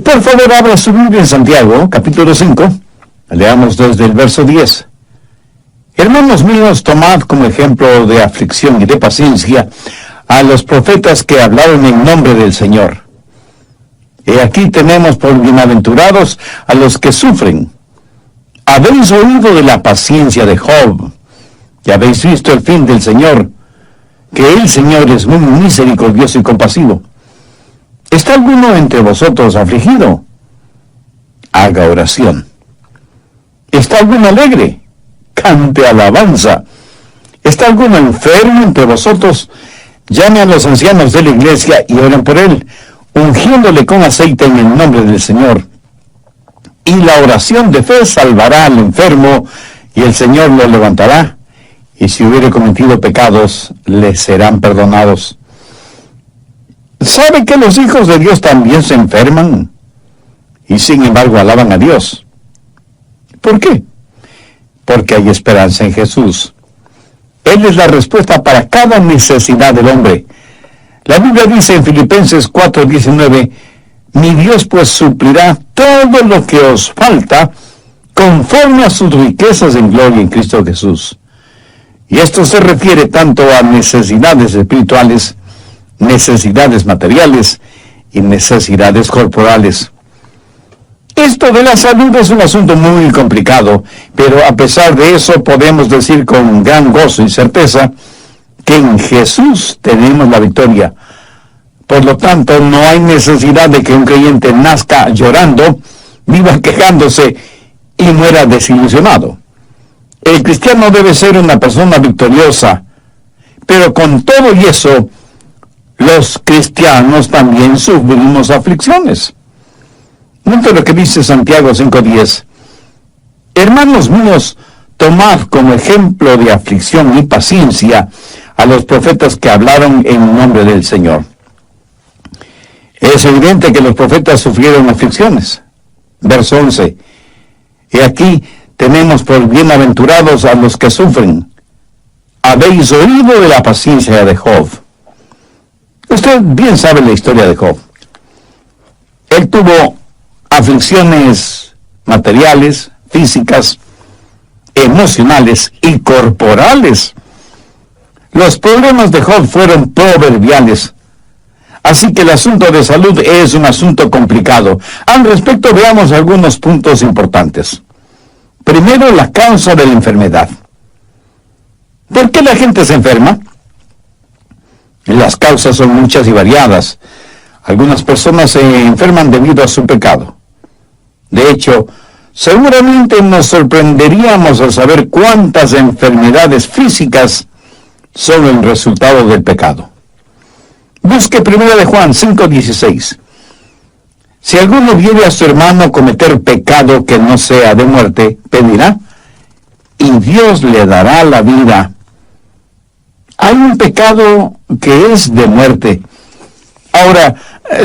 Por favor, abra su Biblia en Santiago, capítulo 5. Leamos desde el verso 10. Hermanos míos, tomad como ejemplo de aflicción y de paciencia a los profetas que hablaron en nombre del Señor. Y aquí tenemos por bienaventurados a los que sufren. Habéis oído de la paciencia de Job, y habéis visto el fin del Señor, que el Señor es muy misericordioso y compasivo. ¿Está alguno entre vosotros afligido? Haga oración. ¿Está alguno alegre? Cante alabanza. ¿Está alguno enfermo entre vosotros? Llame a los ancianos de la iglesia y oren por él, ungiéndole con aceite en el nombre del Señor. Y la oración de fe salvará al enfermo, y el Señor lo levantará, y si hubiere cometido pecados, le serán perdonados. ¿Sabe que los hijos de Dios también se enferman? Y sin embargo alaban a Dios. ¿Por qué? Porque hay esperanza en Jesús. Él es la respuesta para cada necesidad del hombre. La Biblia dice en Filipenses 4:19, mi Dios pues suplirá todo lo que os falta conforme a sus riquezas en gloria en Cristo Jesús. Y esto se refiere tanto a necesidades espirituales, necesidades materiales y necesidades corporales. Esto de la salud es un asunto muy complicado, pero a pesar de eso podemos decir con gran gozo y certeza que en Jesús tenemos la victoria. Por lo tanto, no hay necesidad de que un creyente nazca llorando, viva quejándose y muera desilusionado. El cristiano debe ser una persona victoriosa, pero con todo y eso, los cristianos también sufrimos aflicciones. Note lo que dice Santiago 5:10. Hermanos míos, tomad como ejemplo de aflicción y paciencia a los profetas que hablaron en nombre del Señor. Es evidente que los profetas sufrieron aflicciones. Verso 11. Y aquí tenemos por bienaventurados a los que sufren. Habéis oído de la paciencia de Job. Usted bien sabe la historia de Job. Él tuvo aflicciones materiales, físicas, emocionales y corporales. Los problemas de Job fueron proverbiales. Así que el asunto de salud es un asunto complicado. Al respecto, veamos algunos puntos importantes. Primero, la causa de la enfermedad. ¿Por qué la gente se enferma? Las causas son muchas y variadas. Algunas personas se enferman debido a su pecado. De hecho, seguramente nos sorprenderíamos al saber cuántas enfermedades físicas son el resultado del pecado. Busque 1 de Juan 5:16. Si alguno viere a su hermano cometer pecado que no sea de muerte, pedirá, y Dios le dará la vida. Hay un pecado que es de muerte. Ahora,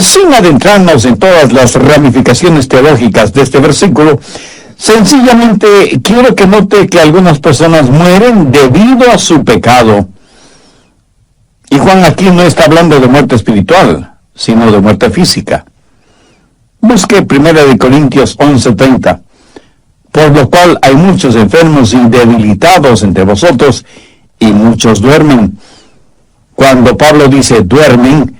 sin adentrarnos en todas las ramificaciones teológicas de este versículo, sencillamente quiero que note que algunas personas mueren debido a su pecado. Y Juan aquí no está hablando de muerte espiritual, sino de muerte física. Busque 1 Corintios 11:30. Por lo cual hay muchos enfermos y debilitados entre vosotros, y muchos duermen. Cuando Pablo dice duermen,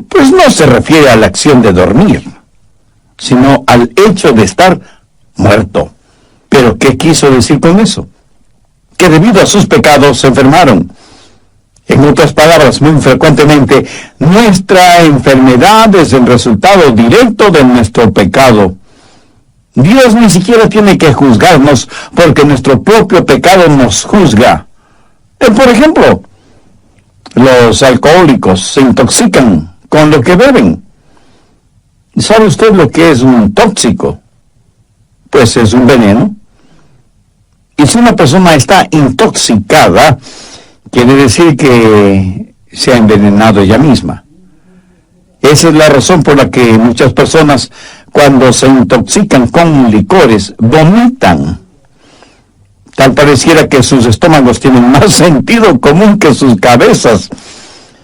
pues no se refiere a la acción de dormir, sino al hecho de estar muerto. ¿Pero qué quiso decir con eso? Que debido a sus pecados se enfermaron. En otras palabras, muy frecuentemente, nuestra enfermedad es el resultado directo de nuestro pecado. Dios ni siquiera tiene que juzgarnos porque nuestro propio pecado nos juzga. Por ejemplo, los alcohólicos se intoxican con lo que beben. ¿Sabe usted lo que es un tóxico? Pues es un veneno. Y si una persona está intoxicada, quiere decir que se ha envenenado ella misma. Esa es la razón por la que muchas personas, cuando se intoxican con licores, vomitan. Tal pareciera que sus estómagos tienen más sentido común que sus cabezas.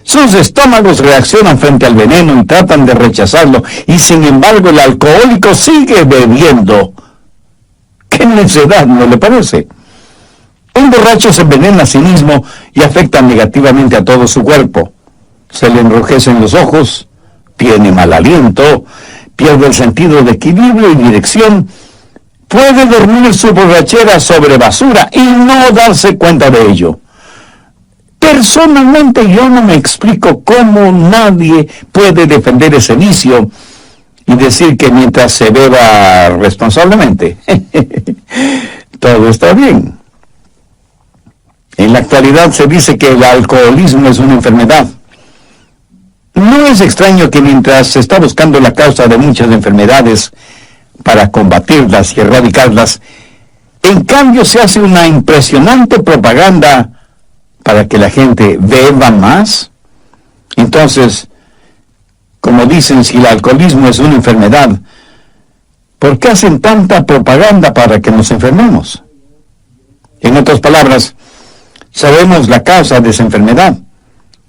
Sus estómagos reaccionan frente al veneno y tratan de rechazarlo, y sin embargo el alcohólico sigue bebiendo. ¡Qué necedad!, ¿no le parece? Un borracho se envenena a sí mismo y afecta negativamente a todo su cuerpo. Se le enrojecen los ojos, tiene mal aliento, pierde el sentido de equilibrio y dirección, puede dormir su borrachera sobre basura y no darse cuenta de ello. Personalmente yo no me explico cómo nadie puede defender ese vicio y decir que mientras se beba responsablemente, todo está bien. En la actualidad se dice que el alcoholismo es una enfermedad. No es extraño que mientras se está buscando la causa de muchas enfermedades para combatirlas y erradicarlas, en cambio se hace una impresionante propaganda para que la gente beba más. Entonces, como dicen, si el alcoholismo es una enfermedad, ¿por qué hacen tanta propaganda para que nos enfermemos? En otras palabras, sabemos la causa de esa enfermedad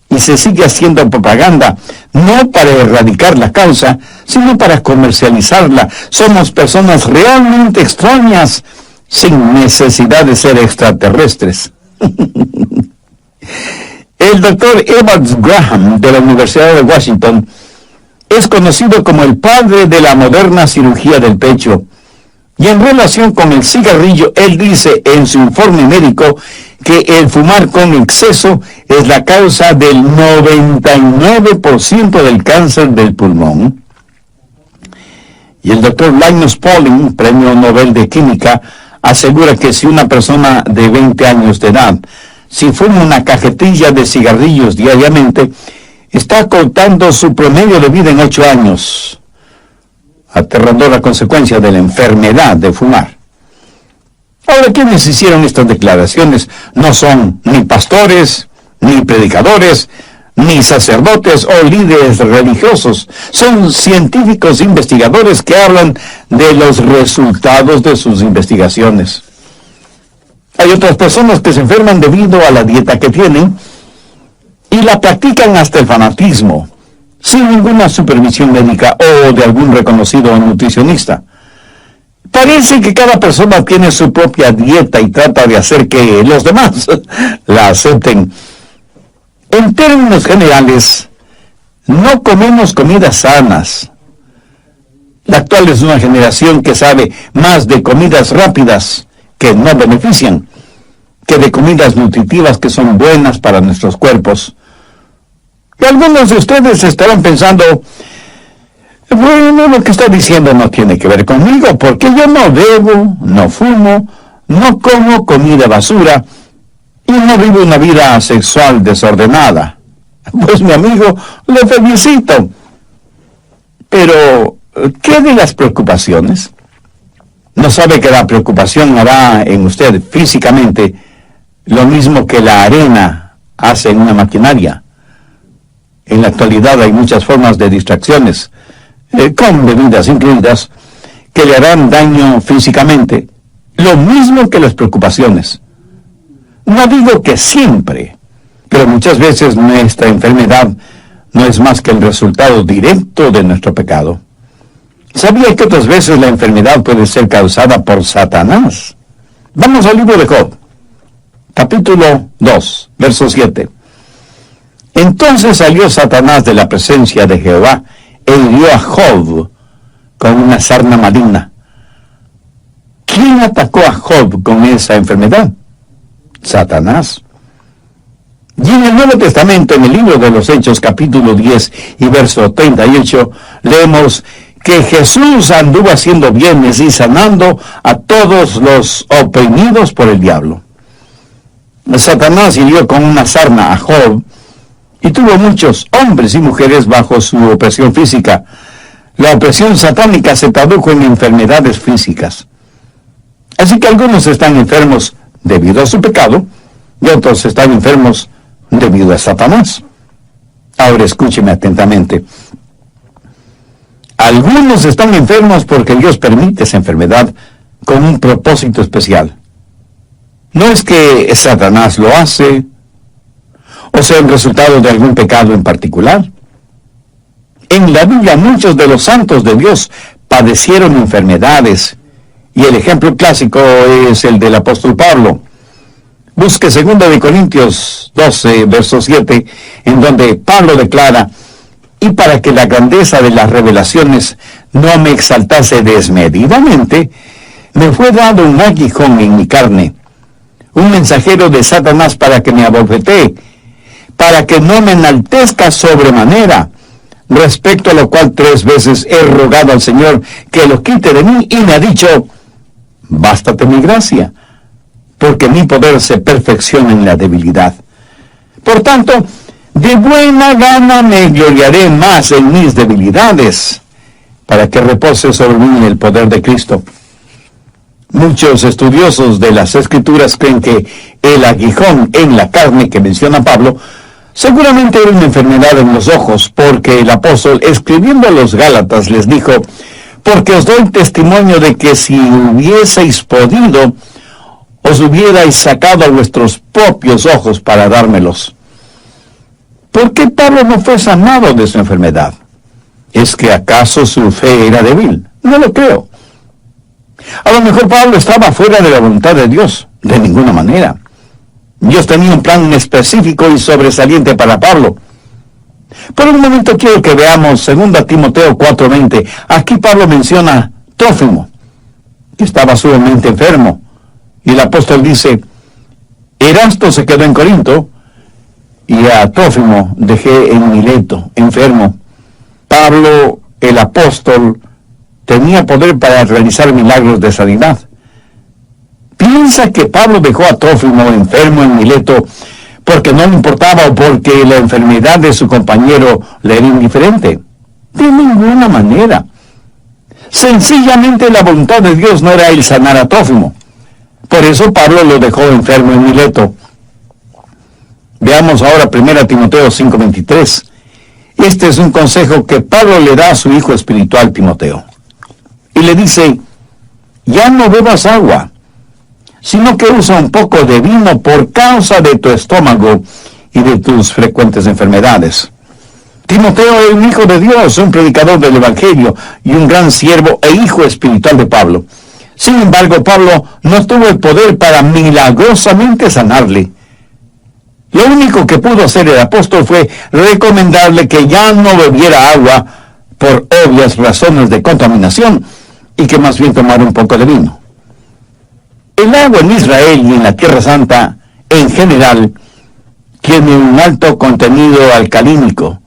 y se sigue haciendo propaganda, no para erradicar la causa, sino para comercializarla. Somos personas realmente extrañas, sin necesidad de ser extraterrestres. El doctor Evans Graham, de la Universidad de Washington, es conocido como el padre de la moderna cirugía del pecho. Y en relación con el cigarrillo, él dice en su informe médico que el fumar con exceso es la causa del 99% del cáncer del pulmón. Y el doctor Linus Pauling, premio Nobel de Química, asegura que si una persona de 20 años de edad, si fuma una cajetilla de cigarrillos diariamente, está cortando su promedio de vida en 8 años. Aterradora consecuencia de la enfermedad de fumar. Ahora, quienes hicieron estas declaraciones no son ni pastores, ni predicadores, ni sacerdotes o líderes religiosos. Son científicos investigadores que hablan de los resultados de sus investigaciones. Hay otras personas que se enferman debido a la dieta que tienen y la practican hasta el fanatismo, sin ninguna supervisión médica o de algún reconocido nutricionista. Parece que cada persona tiene su propia dieta y trata de hacer que los demás la acepten. En términos generales, no comemos comidas sanas. La actual es una generación que sabe más de comidas rápidas que no benefician, que de comidas nutritivas que son buenas para nuestros cuerpos. Y algunos de ustedes estarán pensando, bueno, lo que está diciendo no tiene que ver conmigo, porque yo no bebo, no fumo, no como comida basura y no vivo una vida sexual desordenada. Pues mi amigo, le felicito. Pero, ¿qué de las preocupaciones? ¿No sabe que la preocupación hará en usted físicamente lo mismo que la arena hace en una maquinaria? En la actualidad hay muchas formas de distracciones, con bebidas incluidas, que le harán daño físicamente, lo mismo que las preocupaciones. No digo que siempre, pero muchas veces nuestra enfermedad no es más que el resultado directo de nuestro pecado. ¿Sabía que otras veces la enfermedad puede ser causada por Satanás? Vamos al libro de Job, capítulo 2, verso 7. Entonces salió Satanás de la presencia de Jehová e hirió a Job con una sarna maligna. ¿Quién atacó a Job con esa enfermedad? Satanás. Y en el Nuevo Testamento, en el libro de los Hechos, capítulo 10 y verso 38, leemos que Jesús anduvo haciendo bienes y sanando a todos los oprimidos por el diablo. Satanás hirió con una sarna a Job y tuvo muchos hombres y mujeres bajo su opresión física. La opresión satánica se tradujo en enfermedades físicas. Así que algunos están enfermos debido a su pecado y otros están enfermos debido a Satanás. Ahora escúcheme atentamente. Algunos están enfermos porque Dios permite esa enfermedad con un propósito especial. No es que Satanás lo hace, o sean resultado de algún pecado en particular. En la Biblia muchos de los santos de Dios padecieron enfermedades, y el ejemplo clásico es el del apóstol Pablo. Busque 2 Corintios 12, verso 7, en donde Pablo declara: y para que la grandeza de las revelaciones no me exaltase desmedidamente, me fue dado un aguijón en mi carne, un mensajero de Satanás para que me abofetee, para que no me enaltezca sobremanera, respecto a lo cual 3 veces he rogado al Señor que lo quite de mí, y me ha dicho: bástate mi gracia, porque mi poder se perfecciona en la debilidad. Por tanto, de buena gana me gloriaré más en mis debilidades, para que repose sobre mí el poder de Cristo. Muchos estudiosos de las Escrituras creen que el aguijón en la carne que menciona Pablo seguramente era una enfermedad en los ojos, porque el apóstol, escribiendo a los Gálatas, les dijo: porque os doy testimonio de que si hubieseis podido, os hubierais sacado a vuestros propios ojos para dármelos. ¿Por qué Pablo no fue sanado de su enfermedad? ¿Es que acaso su fe era débil? No lo creo. A lo mejor Pablo estaba fuera de la voluntad de Dios. De ninguna manera. Dios tenía un plan específico y sobresaliente para Pablo. Por un momento quiero que veamos 2 Timoteo 4:20. Aquí Pablo menciona a Trófimo, que estaba sumamente enfermo. Y el apóstol dice: Erasto se quedó en Corinto, y a Trófimo dejé en Mileto, enfermo. Pablo, el apóstol, tenía poder para realizar milagros de sanidad. ¿Piensa que Pablo dejó a Trófimo enfermo en Mileto porque no le importaba o porque la enfermedad de su compañero le era indiferente? De ninguna manera. Sencillamente la voluntad de Dios no era el sanar a Trófimo. Por eso Pablo lo dejó enfermo en Mileto. Veamos ahora 1 Timoteo 5:23. Este es un consejo que Pablo le da a su hijo espiritual Timoteo. Y le dice: ya no bebas agua, sino que usa un poco de vino por causa de tu estómago y de tus frecuentes enfermedades. Timoteo es un hijo de Dios, un predicador del Evangelio y un gran siervo e hijo espiritual de Pablo. Sin embargo, Pablo no tuvo el poder para milagrosamente sanarle. Lo único que pudo hacer el apóstol fue recomendarle que ya no bebiera agua por obvias razones de contaminación y que más bien tomara un poco de vino. El agua en Israel y en la Tierra Santa, en general, tiene un alto contenido alcalínico,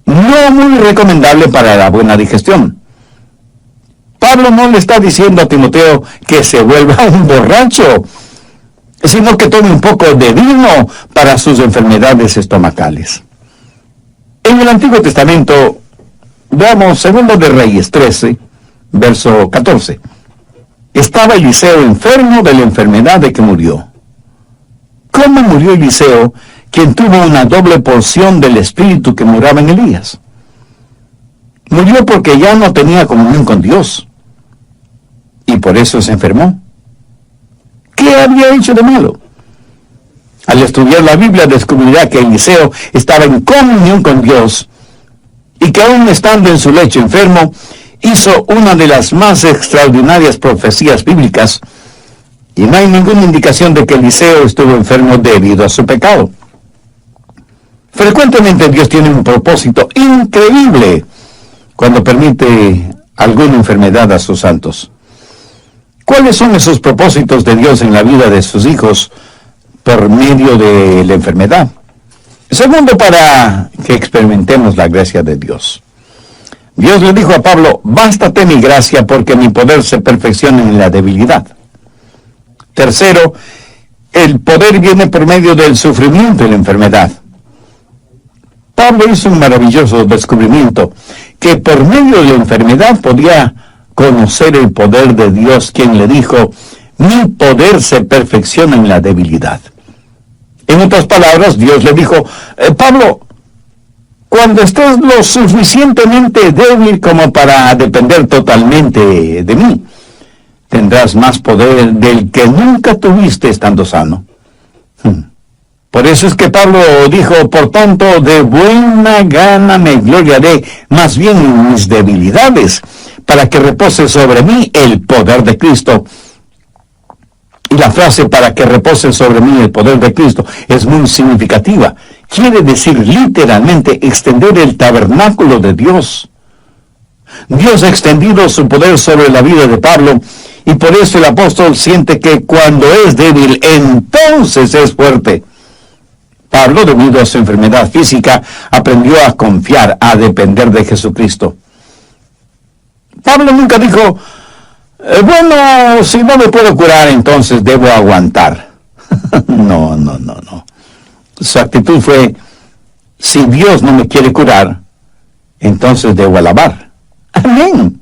no muy recomendable para la buena digestión. Pablo no le está diciendo a Timoteo que se vuelva un borracho, sino que tome un poco de vino para sus enfermedades estomacales. En el Antiguo Testamento, veamos 2 de Reyes 13, verso 14. Estaba Eliseo enfermo de la enfermedad de que murió. ¿Cómo murió Eliseo, quien tuvo una doble porción del espíritu que moraba en Elías? Murió porque ya no tenía comunión con Dios, y por eso se enfermó. ¿Qué había hecho de malo? Al estudiar la Biblia descubrirá que Eliseo estaba en comunión con Dios, y que aún estando en su lecho enfermo, hizo una de las más extraordinarias profecías bíblicas, y no hay ninguna indicación de que Eliseo estuvo enfermo debido a su pecado. Frecuentemente Dios tiene un propósito increíble cuando permite alguna enfermedad a sus santos. ¿Cuáles son esos propósitos de Dios en la vida de sus hijos por medio de la enfermedad? Segundo, para que experimentemos la gracia de Dios. Dios le dijo a Pablo: bástate mi gracia, porque mi poder se perfecciona en la debilidad. Tercero, el poder viene por medio del sufrimiento y la enfermedad. Pablo hizo un maravilloso descubrimiento, que por medio de la enfermedad podía conocer el poder de Dios, quien le dijo: mi poder se perfecciona en la debilidad. En otras palabras, Dios le dijo: Pablo, cuando estés lo suficientemente débil como para depender totalmente de mí, tendrás más poder del que nunca tuviste estando sano. Por eso es que Pablo dijo, por tanto, de buena gana me gloriaré, más bien en mis debilidades, para que repose sobre mí el poder de Cristo. Y la frase para que repose sobre mí el poder de Cristo es muy significativa. Quiere decir literalmente extender el tabernáculo de Dios. Dios ha extendido su poder sobre la vida de Pablo, y por eso el apóstol siente que cuando es débil, entonces es fuerte. Pablo, debido a su enfermedad física, aprendió a confiar, a depender de Jesucristo. Pablo nunca dijo, bueno, si no me puedo curar, entonces debo aguantar. No. Su actitud fue, si Dios no me quiere curar, entonces debo alabar. Amén.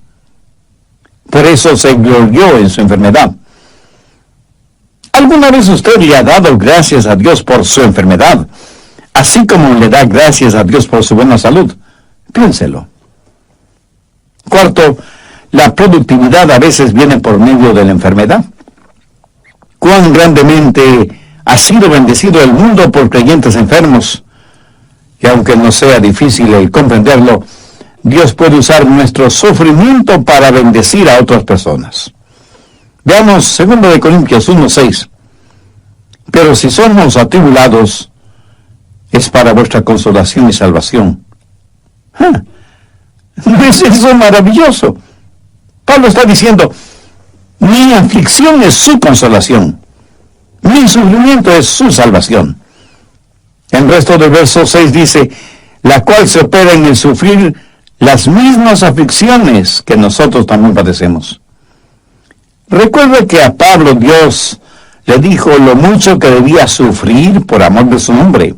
Por eso se glorió en su enfermedad. ¿Alguna vez usted le ha dado gracias a Dios por su enfermedad, así como le da gracias a Dios por su buena salud? Piénselo. Cuarto, la productividad a veces viene por medio de la enfermedad. Cuán grandemente ha sido bendecido el mundo por creyentes enfermos. Y aunque no sea difícil el comprenderlo, Dios puede usar nuestro sufrimiento para bendecir a otras personas. Veamos 2 Corintios 1:6. Pero si somos atribulados, es para vuestra consolación y salvación. ¿No es eso maravilloso? Pablo está diciendo, mi aflicción es su consolación, mi sufrimiento es su salvación. El resto del verso 6 dice, la cual se opera en el sufrir las mismas aflicciones que nosotros también padecemos. Recuerda que a Pablo Dios le dijo lo mucho que debía sufrir por amor de su nombre.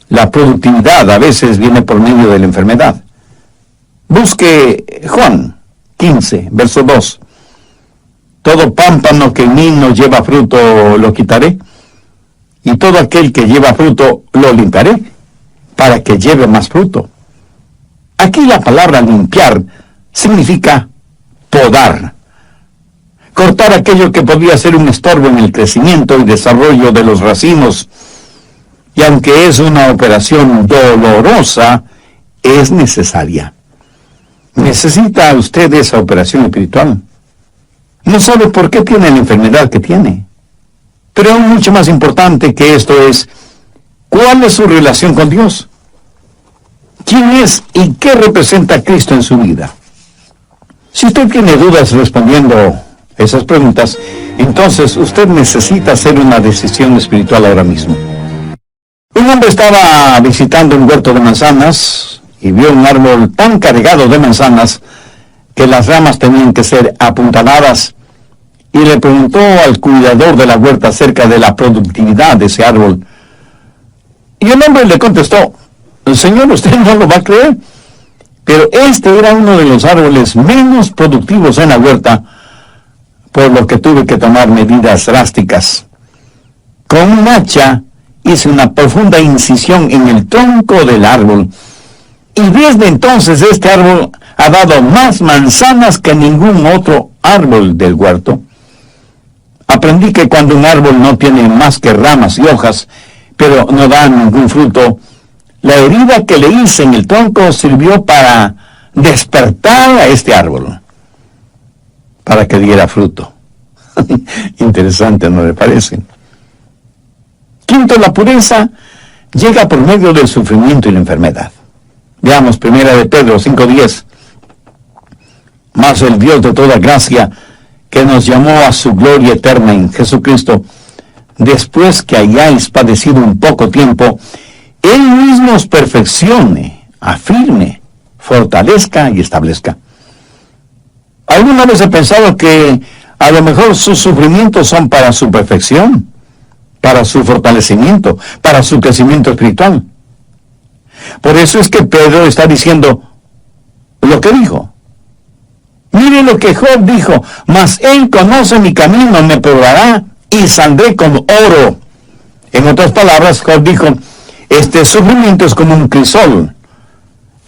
La productividad a veces viene por medio de la enfermedad. Busque Juan 15, verso 2. Todo pámpano que en mí no lleva fruto lo quitaré, y todo aquel que lleva fruto lo limpiaré, para que lleve más fruto. Aquí la palabra limpiar significa podar. Cortar aquello que podría ser un estorbo en el crecimiento y desarrollo de los racimos. Y aunque es una operación dolorosa, es necesaria. ¿Necesita usted esa operación espiritual? No sabe por qué tiene la enfermedad que tiene. Pero aún mucho más importante que esto es, ¿cuál es su relación con Dios? ¿Quién es y qué representa Cristo en su vida? Si usted tiene dudas respondiendo esas preguntas, entonces usted necesita hacer una decisión espiritual ahora mismo. Un hombre estaba visitando un huerto de manzanas y vio un árbol tan cargado de manzanas que las ramas tenían que ser apuntaladas, y le preguntó al cuidador de la huerta acerca de la productividad de ese árbol. Y el hombre le contestó, Señor, usted no lo va a creer, pero este era uno de los árboles menos productivos en la huerta, por lo que tuve que tomar medidas drásticas. Con un hacha hice una profunda incisión en el tronco del árbol, y desde entonces este árbol ha dado más manzanas que ningún otro árbol del huerto. Aprendí que cuando un árbol no tiene más que ramas y hojas, pero no da ningún fruto, la herida que le hice en el tronco sirvió para despertar a este árbol, para que diera fruto. Interesante, ¿no le parece? Quinto, la pureza llega por medio del sufrimiento y la enfermedad. Veamos 1 de Pedro 5:10. Mas el Dios de toda gracia, que nos llamó a su gloria eterna en Jesucristo, después que hayáis padecido un poco tiempo, Él mismo os perfeccione, afirme, fortalezca y establezca. ¿Alguna vez he pensado que a lo mejor sus sufrimientos son para su perfección, para su fortalecimiento, para su crecimiento espiritual? Por eso es que Pedro está diciendo lo que dijo. Mire lo que Job dijo, mas él conoce mi camino, me probará y saldré como oro. En otras palabras, Job dijo, este sufrimiento es como un crisol,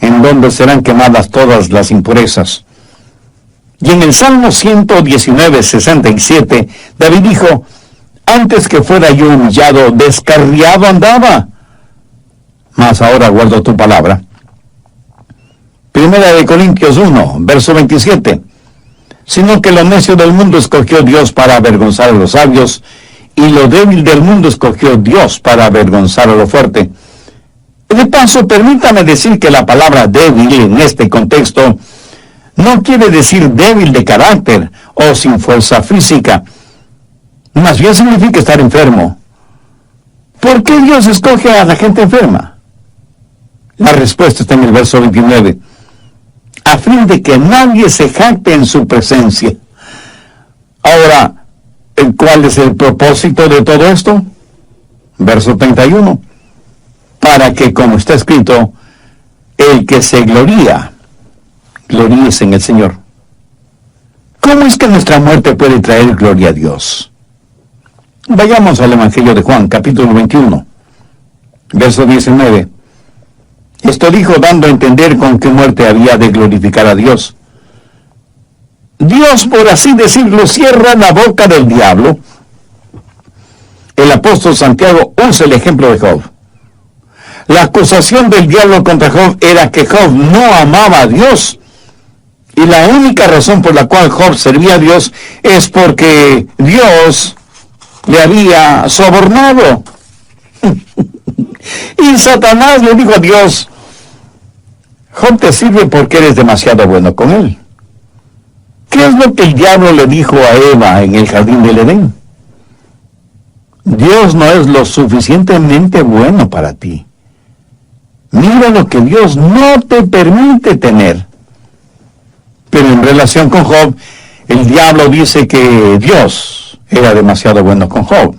en donde serán quemadas todas las impurezas. Y en el Salmo 119:67, David dijo, Antes que fuera yo humillado, descarriado andaba, mas ahora guardo tu palabra. Primera de Corintios 1, verso 27. Sino que lo necio del mundo escogió Dios para avergonzar a los sabios, y lo débil del mundo escogió Dios para avergonzar a lo fuerte. De paso, permítame decir que la palabra débil en este contexto no quiere decir débil de carácter o sin fuerza física. Más bien significa estar enfermo. ¿Por qué Dios escoge a la gente enferma? La respuesta está en el verso 29. A fin de que nadie se jacte en su presencia. Ahora, ¿cuál es el propósito de todo esto? Verso 31. Para que, como está escrito, el que se gloríe en el Señor. ¿Cómo es que nuestra muerte puede traer gloria a Dios? Vayamos al Evangelio de Juan, capítulo 21, verso 19. Esto dijo dando a entender con qué muerte había de glorificar a Dios. Dios, por así decirlo, cierra la boca del diablo. El apóstol Santiago usa el ejemplo de Job. La acusación del diablo contra Job era que Job no amaba a Dios. Y la única razón por la cual Job servía a Dios es porque Dios le había sobornado. Y Satanás le dijo a Dios, Job te sirve porque eres demasiado bueno con él. ¿Qué es lo que el diablo le dijo a Eva en el jardín del Edén? Dios no es lo suficientemente bueno para ti. Mira lo que Dios no te permite tener. Pero en relación con Job, el diablo dice que Dios era demasiado bueno con Job.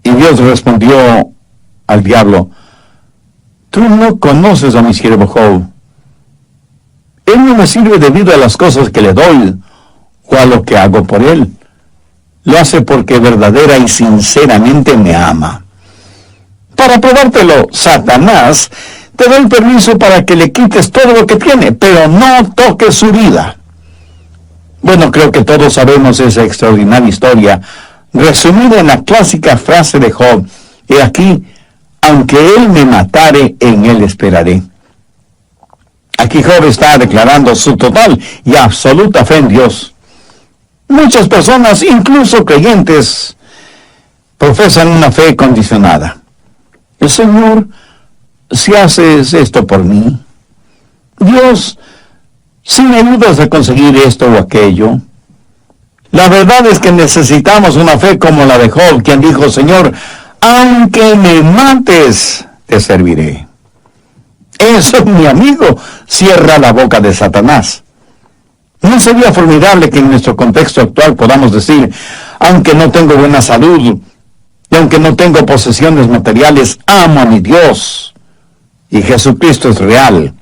Y Dios respondió al diablo, tú no conoces a mi siervo Job. Él no me sirve debido a las cosas que le doy o a lo que hago por él. Lo hace porque verdadera y sinceramente me ama. Para probártelo, Satanás, te doy permiso para que le quites todo lo que tiene, pero no toques su vida. Bueno, creo que todos sabemos esa extraordinaria historia, resumida en la clásica frase de Job, he aquí, aunque él me matare, en él esperaré. Aquí Job está declarando su total y absoluta fe en Dios. Muchas personas, incluso creyentes, profesan una fe condicionada. El Señor, si haces esto por mí, Dios, si me ayudas a conseguir esto o aquello. La verdad es que necesitamos una fe como la de Job, quien dijo, Señor, aunque me mates, te serviré. Eso, mi amigo, cierra la boca de Satanás. ¿No sería formidable que en nuestro contexto actual podamos decir, aunque no tengo buena salud, y aunque no tengo posesiones materiales, amo a mi Dios, y Jesucristo es real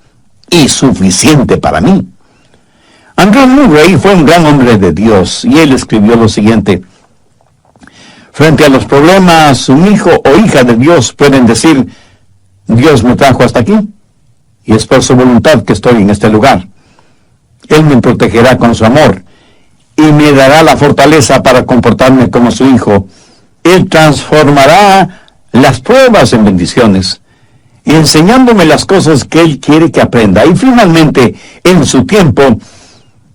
y suficiente para mí? Andrew Murray fue un gran hombre de Dios, y él escribió lo siguiente: frente a los problemas, un hijo o hija de Dios pueden decir, Dios me trajo hasta aquí, y es por su voluntad que estoy en este lugar. Él me protegerá con su amor, y me dará la fortaleza para comportarme como su hijo. Él transformará las pruebas en bendiciones, y enseñándome las cosas que Él quiere que aprenda. Y finalmente, en su tiempo,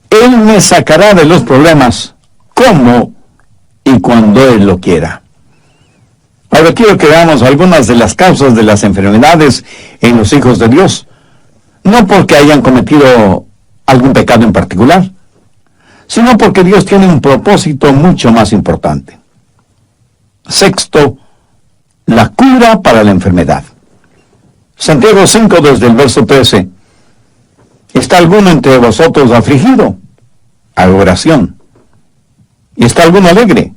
Él me sacará de los problemas, como y cuando Él lo quiera. Ahora quiero que veamos algunas de las causas de las enfermedades en los hijos de Dios. No porque hayan cometido algún pecado en particular, sino porque Dios tiene un propósito mucho más importante. Sexto, la cura para la enfermedad. Santiago 5, desde el verso 13. ¿Está alguno entre vosotros afligido? Haga oración. ¿Y está alguno alegre?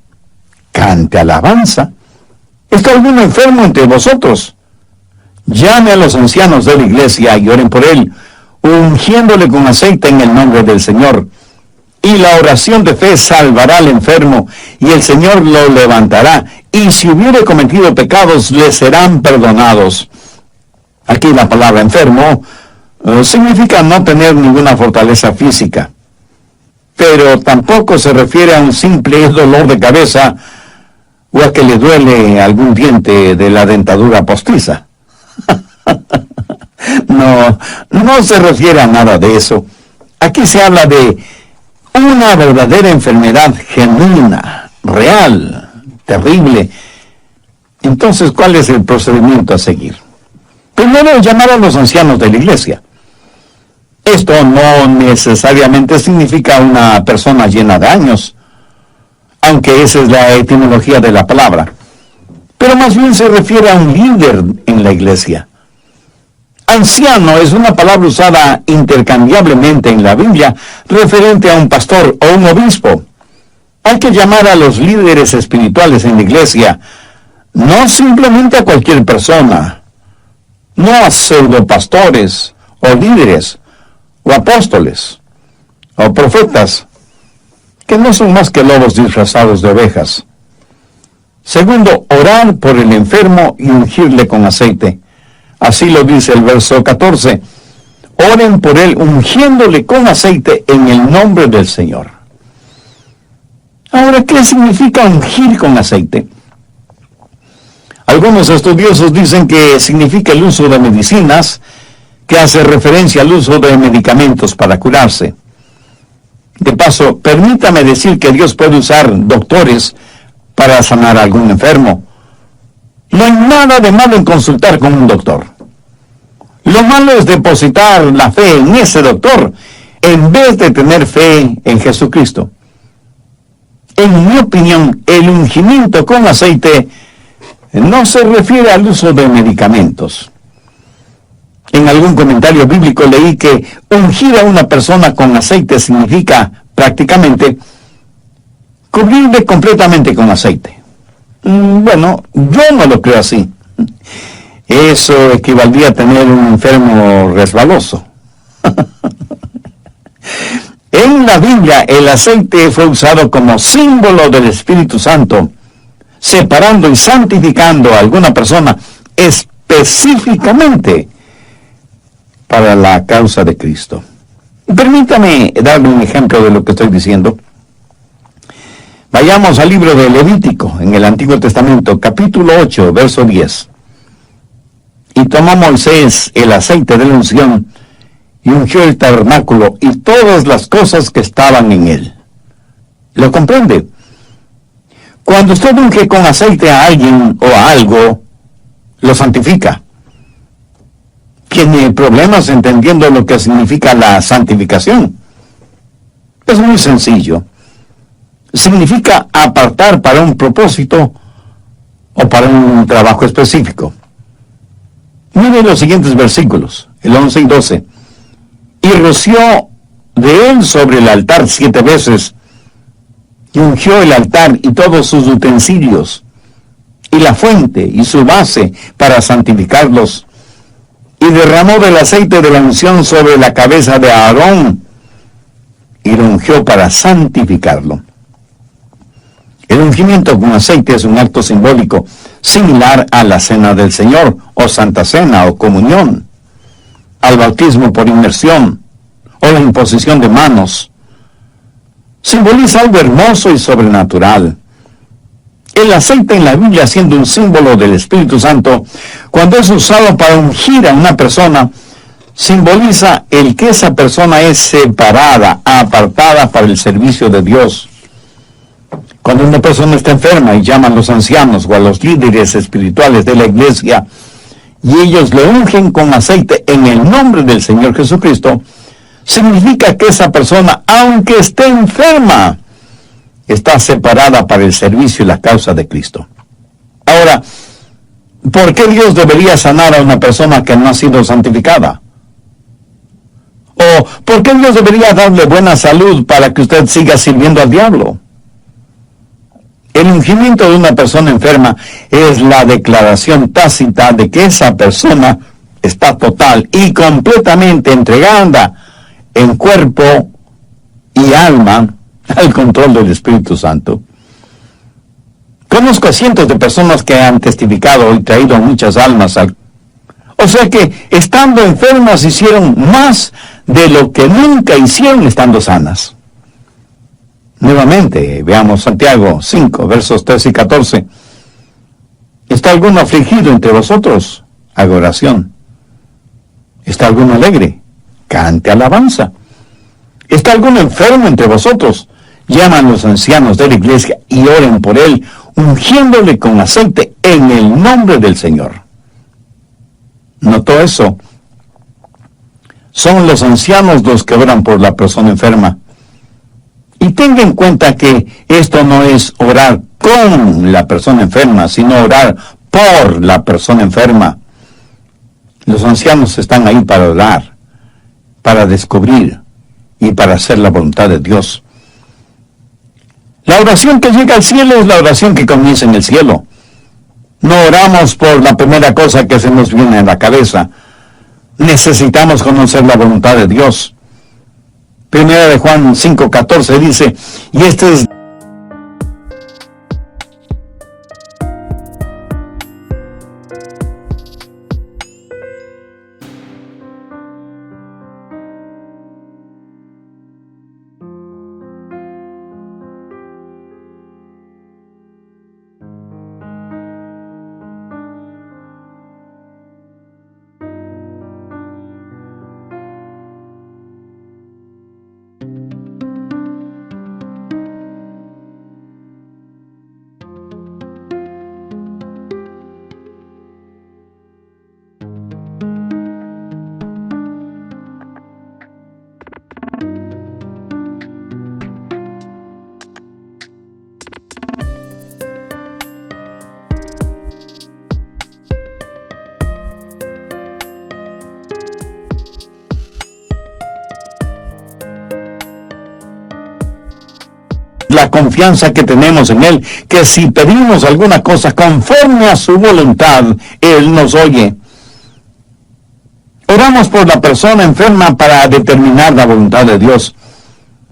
Cante alabanza. ¿Está alguno enfermo entre vosotros? Llame a los ancianos de la iglesia y oren por él, ungiéndole con aceite en el nombre del Señor. Y la oración de fe salvará al enfermo, y el Señor lo levantará, y si hubiere cometido pecados, le serán perdonados. Aquí la palabra enfermo significa no tener ninguna fortaleza física, pero tampoco se refiere a un simple dolor de cabeza o a que le duele algún diente de la dentadura postiza. No se refiere a nada de eso. Aquí se habla de una verdadera enfermedad genuina, real, terrible. Entonces, ¿cuál es el procedimiento a seguir? Primero, llamar a los ancianos de la iglesia. Esto no necesariamente significa una persona llena de años, aunque esa es la etimología de la palabra, pero más bien se refiere a un líder en la iglesia. Anciano es una palabra usada intercambiablemente en la Biblia referente a un pastor o un obispo. Hay que llamar a los líderes espirituales en la iglesia, no simplemente a cualquier persona, no a pseudopastores o líderes o apóstoles o profetas, que no son más que lobos disfrazados de ovejas. Segundo, orar por el enfermo y ungirle con aceite. Así lo dice el verso 14. Oren por él ungiéndole con aceite en el nombre del Señor. Ahora, ¿qué significa ungir con aceite? Algunos estudiosos dicen que significa el uso de medicinas, que hace referencia al uso de medicamentos para curarse. De paso, permítame decir que Dios puede usar doctores para sanar a algún enfermo. No hay nada de malo en consultar con un doctor. Lo malo es depositar la fe en ese doctor en vez de tener fe en Jesucristo. En mi opinión, el ungimiento con aceite no se refiere al uso de medicamentos. En algún comentario bíblico leí que ungir a una persona con aceite significa prácticamente cubrirle completamente con aceite. Bueno, yo no lo creo así. Eso equivaldría a tener un enfermo resbaloso. En la Biblia, el aceite fue usado como símbolo del Espíritu Santo, separando y santificando a alguna persona específicamente para la causa de Cristo. Permítame darle un ejemplo de lo que estoy diciendo. Vayamos al libro de Levítico, en el Antiguo Testamento, capítulo 8, verso 10. Y tomó Moisés el aceite de la unción, y ungió el tabernáculo y todas las cosas que estaban en él. ¿Lo comprende? Cuando usted unge con aceite a alguien o a algo, lo santifica. ¿Tiene problemas entendiendo lo que significa la santificación? Es muy sencillo. Significa apartar para un propósito o para un trabajo específico. Miren los siguientes versículos, el 11 y 12. Y roció de él sobre el altar 7 veces, y ungió el altar y todos sus utensilios, y la fuente y su base para santificarlos, y derramó del aceite de la unción sobre la cabeza de Aarón, y lo ungió para santificarlo. El ungimiento con aceite es un acto simbólico, similar a la Cena del Señor, o Santa Cena, o Comunión, al bautismo por inmersión, o la imposición de manos. Simboliza algo hermoso y sobrenatural. El aceite en la Biblia, siendo un símbolo del Espíritu Santo, cuando es usado para ungir a una persona, simboliza el que esa persona es separada, apartada para el servicio de Dios. Cuando una persona está enferma y llaman a los ancianos o a los líderes espirituales de la iglesia, y ellos le ungen con aceite en el nombre del Señor Jesucristo, significa que esa persona, aunque esté enferma, está separada para el servicio y la causa de Cristo. Ahora, ¿por qué Dios debería sanar a una persona que no ha sido santificada? ¿O por qué Dios debería darle buena salud para que usted siga sirviendo al diablo? El ungimiento de una persona enferma es la declaración tácita de que esa persona está total y completamente entregada en cuerpo y alma al control del Espíritu Santo. Conozco a cientos de personas que han testificado y traído muchas almas al... O sea que, estando enfermas, hicieron más de lo que nunca hicieron estando sanas. Nuevamente, veamos Santiago 5, versos 13 y 14. ¿Está alguno afligido entre vosotros? Haga oración. ¿Está alguno alegre? Cante alabanza. ¿Está alguno enfermo entre vosotros? Llaman a los ancianos de la iglesia y oren por él, ungiéndole con aceite en el nombre del Señor. ¿Notó eso? Son los ancianos los que oran por la persona enferma. Y tenga en cuenta que esto no es orar con la persona enferma, sino orar por la persona enferma. Los ancianos están ahí para orar, para descubrir y para hacer la voluntad de Dios. La oración que llega al cielo es la oración que comienza en el cielo. No oramos por la primera cosa que se nos viene a la cabeza. Necesitamos conocer la voluntad de Dios. Primera de Juan 5:14 dice, y este es la confianza que tenemos en Él, que si pedimos alguna cosa conforme a su voluntad, Él nos oye. Oramos por la persona enferma para determinar la voluntad de Dios.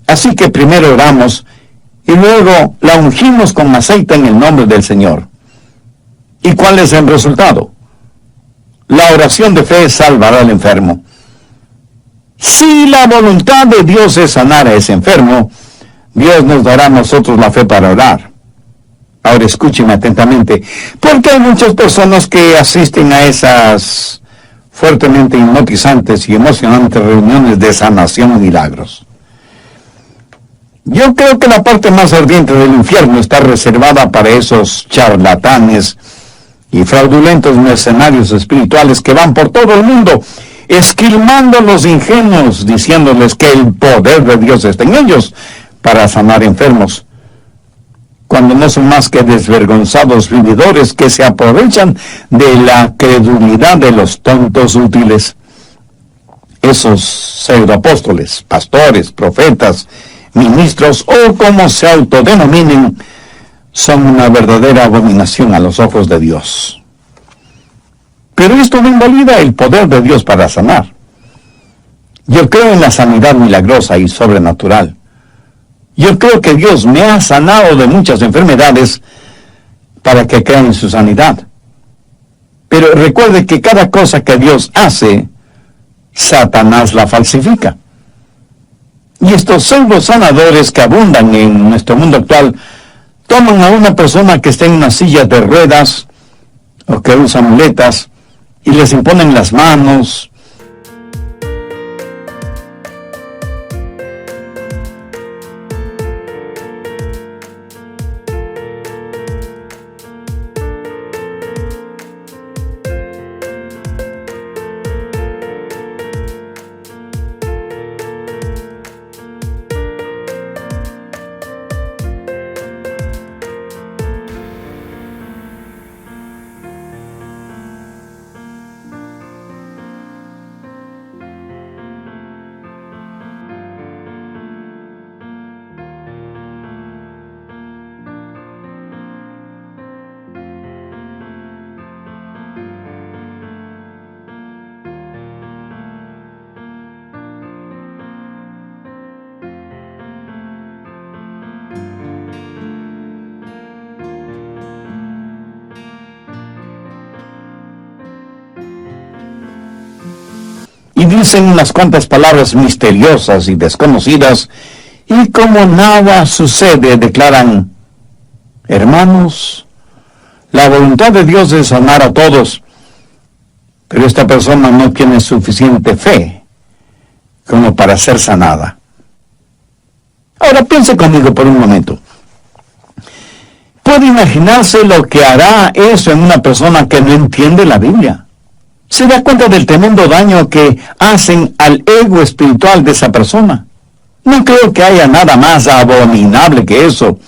Así que primero oramos y luego la ungimos con aceite en el nombre del Señor. ¿Y cuál es el resultado? La oración de fe salvará al enfermo. Si la voluntad de Dios es sanar a ese enfermo, Dios nos dará a nosotros la fe para orar. Ahora escúcheme atentamente, porque hay muchas personas que asisten a esas fuertemente hipnotizantes y emocionantes reuniones de sanación y milagros. Yo creo que la parte más ardiente del infierno está reservada para esos charlatanes y fraudulentos mercenarios espirituales que van por todo el mundo esquilmando a los ingenuos, diciéndoles que el poder de Dios está en ellos para sanar enfermos, cuando no son más que desvergonzados vividores que se aprovechan de la credulidad de los tontos útiles. Esos pseudoapóstoles, pastores, profetas, ministros o como se autodenominen, son una verdadera abominación a los ojos de Dios. Pero esto no invalida el poder de Dios para sanar. Yo creo en la sanidad milagrosa y sobrenatural. Yo creo que Dios me ha sanado de muchas enfermedades para que crea en su sanidad. Pero recuerde que cada cosa que Dios hace, Satanás la falsifica. Y estos pseudo sanadores que abundan en nuestro mundo actual, toman a una persona que está en una silla de ruedas o que usa muletas y les imponen las manos, y dicen unas cuantas palabras misteriosas y desconocidas, y como nada sucede, declaran: hermanos, la voluntad de Dios es sanar a todos, pero esta persona no tiene suficiente fe como para ser sanada. Ahora piense conmigo por un momento. ¿Puede imaginarse lo que hará eso en una persona que no entiende la Biblia? ¿Se da cuenta del tremendo daño que hacen al ego espiritual de esa persona? No creo que haya nada más abominable que eso.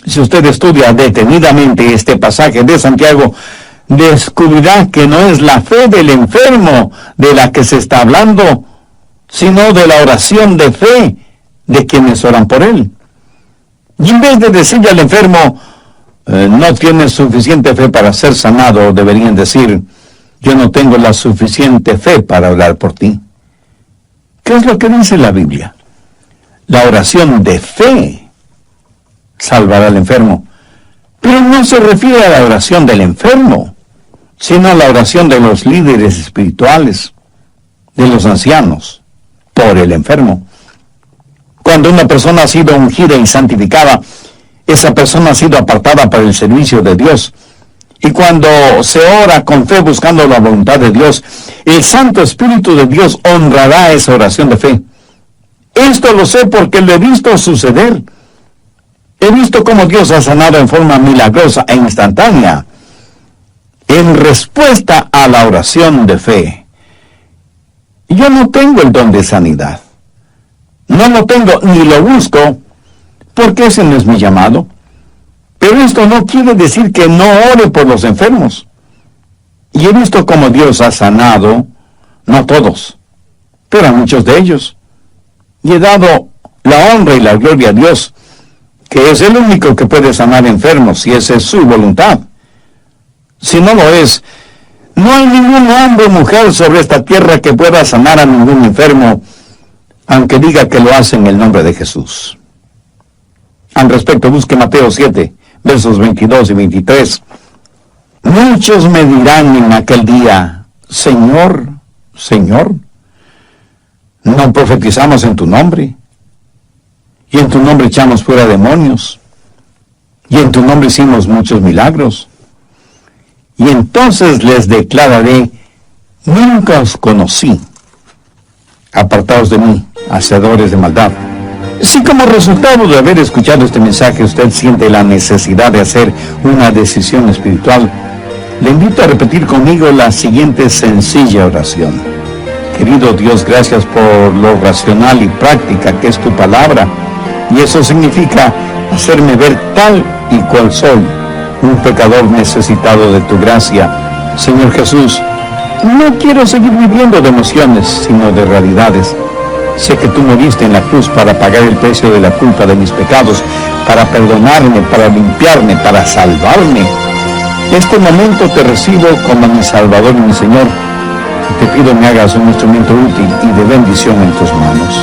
Si usted estudia detenidamente este pasaje de Santiago, descubrirá que no es la fe del enfermo de la que se está hablando, sino de la oración de fe de quienes oran por él. Y en vez de decirle al enfermo, no tienes suficiente fe para ser sanado, deberían decir: yo no tengo la suficiente fe para orar por ti. ¿Qué es lo que dice la Biblia? La oración de fe salvará al enfermo. Pero no se refiere a la oración del enfermo, sino a la oración de los líderes espirituales, de los ancianos, por el enfermo. Cuando una persona ha sido ungida y santificada, esa persona ha sido apartada para el servicio de Dios. Y cuando se ora con fe buscando la voluntad de Dios, el Santo Espíritu de Dios honrará esa oración de fe. Esto lo sé porque lo he visto suceder. He visto cómo Dios ha sanado en forma milagrosa e instantánea, en respuesta a la oración de fe. Yo no tengo el don de sanidad. No lo tengo ni lo busco, porque ese no es mi llamado. Pero esto no quiere decir que no ore por los enfermos. Y he visto cómo Dios ha sanado, no a todos, pero a muchos de ellos. Y he dado la honra y la gloria a Dios, que es el único que puede sanar enfermos, si esa es su voluntad. Si no lo es, no hay ningún hombre o mujer sobre esta tierra que pueda sanar a ningún enfermo, aunque diga que lo hace en el nombre de Jesús. Al respecto, busque Mateo 7, versos 22 y 23. Muchos me dirán en aquel día: Señor, Señor, ¿no profetizamos en tu nombre? Y en tu nombre echamos fuera demonios. Y en tu nombre hicimos muchos milagros. Y entonces les declararé: nunca os conocí. Apartaos de mí, hacedores de maldad. Si como resultado de haber escuchado este mensaje usted siente la necesidad de hacer una decisión espiritual, le invito a repetir conmigo la siguiente sencilla oración. Querido Dios, gracias por lo racional y práctica que es tu palabra, y eso significa hacerme ver tal y cual soy, un pecador necesitado de tu gracia. Señor Jesús, no quiero seguir viviendo de emociones, sino de realidades. Sé que tú moriste en la cruz para pagar el precio de la culpa de mis pecados, para perdonarme, para limpiarme, para salvarme. En este momento te recibo como mi Salvador y mi Señor. Te pido me hagas un instrumento útil y de bendición en tus manos.